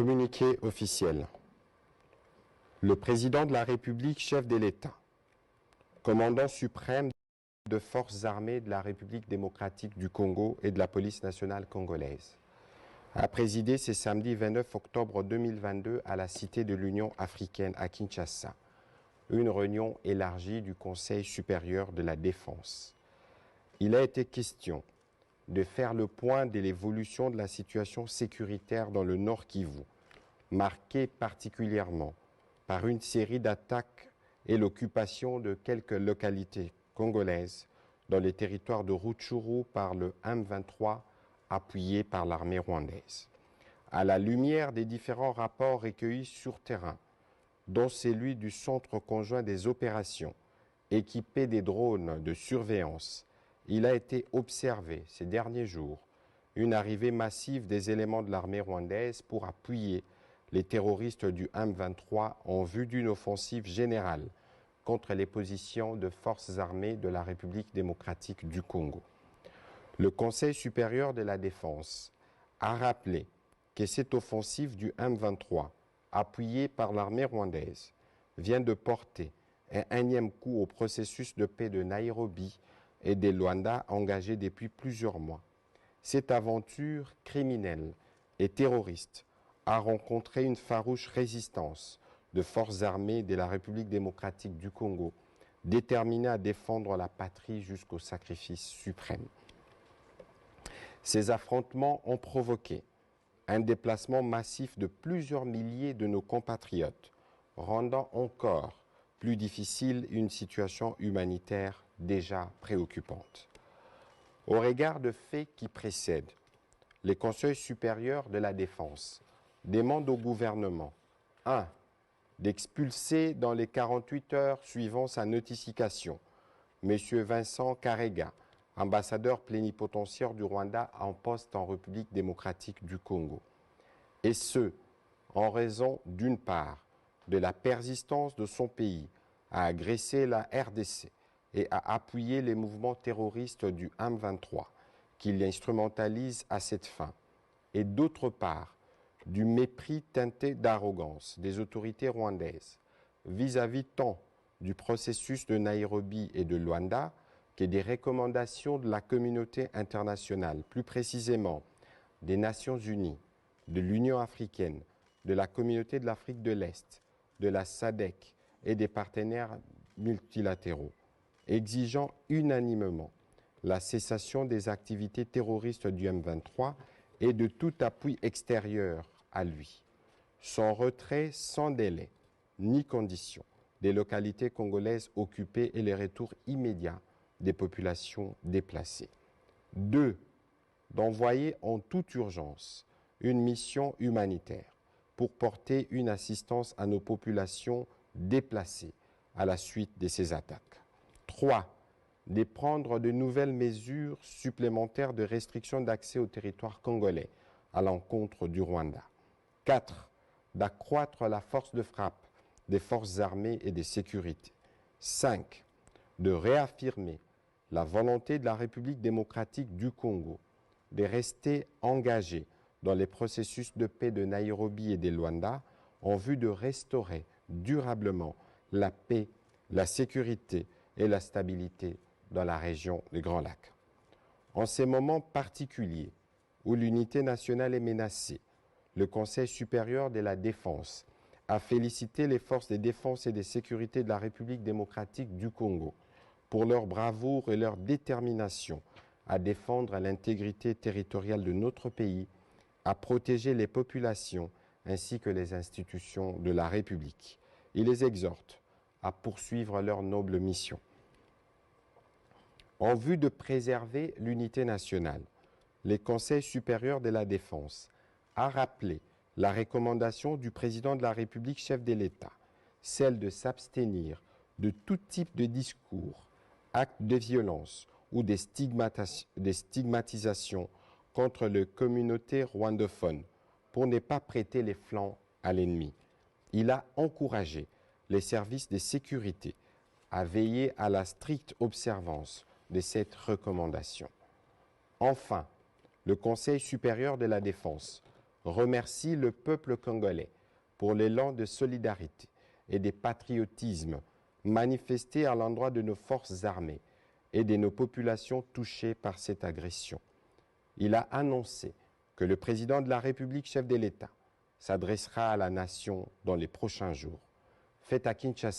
Communiqué officiel. Le président de la République, chef de l'État, commandant suprême de forces armées de la République démocratique du Congo et de la police nationale congolaise, a présidé ce samedi 29 octobre 2022 à la Cité de l'Union africaine à Kinshasa, une réunion élargie du Conseil supérieur de la défense. Il a été question de faire le point de l'évolution de la situation sécuritaire dans le Nord Kivu, marquée particulièrement par une série d'attaques et l'occupation de quelques localités congolaises dans les territoires de Rutshuru par le M23 appuyé par l'armée rwandaise. À la lumière des différents rapports recueillis sur terrain, dont celui du Centre conjoint des opérations, équipé des drones de surveillance, il a été observé ces derniers jours une arrivée massive des éléments de l'armée rwandaise pour appuyer les terroristes du M23 en vue d'une offensive générale contre les positions de forces armées de la République démocratique du Congo. Le Conseil supérieur de la défense a rappelé que cette offensive du M23, appuyée par l'armée rwandaise, vient de porter un énième coup au processus de paix de Nairobi et de Luanda engagé depuis plusieurs mois. Cette aventure criminelle et terroriste a rencontré une farouche résistance de forces armées de la République démocratique du Congo, déterminées à défendre la patrie jusqu'au sacrifice suprême. Ces affrontements ont provoqué un déplacement massif de plusieurs milliers de nos compatriotes, rendant encore plus difficile une situation humanitaire déjà préoccupante. Au regard de faits qui précèdent, les conseils supérieurs de la défense demandent au gouvernement 1. D'expulser dans les 48 heures suivant sa notification M. Vincent Karega, ambassadeur plénipotentiaire du Rwanda en poste en République démocratique du Congo. Et ce, en raison d'une part de la persistance de son pays à agresser la RDC et à appuyer les mouvements terroristes du M23 qu'il instrumentalise à cette fin, et d'autre part du mépris teinté d'arrogance des autorités rwandaises vis-à-vis tant du processus de Nairobi et de Luanda que des recommandations de la communauté internationale, plus précisément des Nations Unies, de l'Union africaine, de la Communauté de l'Afrique de l'Est, de la SADC et des partenaires multilatéraux, exigeant unanimement la cessation des activités terroristes du M23 et de tout appui extérieur à lui, son retrait sans délai ni condition des localités congolaises occupées et les retours immédiats des populations déplacées. 2. D'envoyer en toute urgence une mission humanitaire pour porter une assistance à nos populations déplacées à la suite de ces attaques. 3. De prendre de nouvelles mesures supplémentaires de restriction d'accès au territoire congolais à l'encontre du Rwanda. 4. D'accroître la force de frappe des forces armées et de sécurité. 5. De réaffirmer la volonté de la République démocratique du Congo de rester engagée dans les processus de paix de Nairobi et de Luanda en vue de restaurer durablement la paix, la sécurité et la stabilité dans la région des Grands Lacs. En ces moments particuliers où l'unité nationale est menacée, le Conseil supérieur de la défense a félicité les forces de défense et de sécurité de la République démocratique du Congo pour leur bravoure et leur détermination à défendre l'intégrité territoriale de notre pays, à protéger les populations ainsi que les institutions de la République. Il les exhorte à poursuivre leur noble mission. En vue de préserver l'unité nationale, le Conseil supérieur de la défense a rappelé la recommandation du président de la République, chef de l'État, celle de s'abstenir de tout type de discours, actes de violence ou des stigmatisations contre les communautés rwandophones pour ne pas prêter les flancs à l'ennemi. Il a encouragé les services de sécurité à veiller à la stricte observance de cette recommandation. Enfin, le Conseil supérieur de la défense remercie le peuple congolais pour l'élan de solidarité et de patriotisme manifesté à l'endroit de nos forces armées et de nos populations touchées par cette agression. Il a annoncé que le président de la République, chef de l'État, s'adressera à la nation dans les prochains jours. Faites à Kinshasa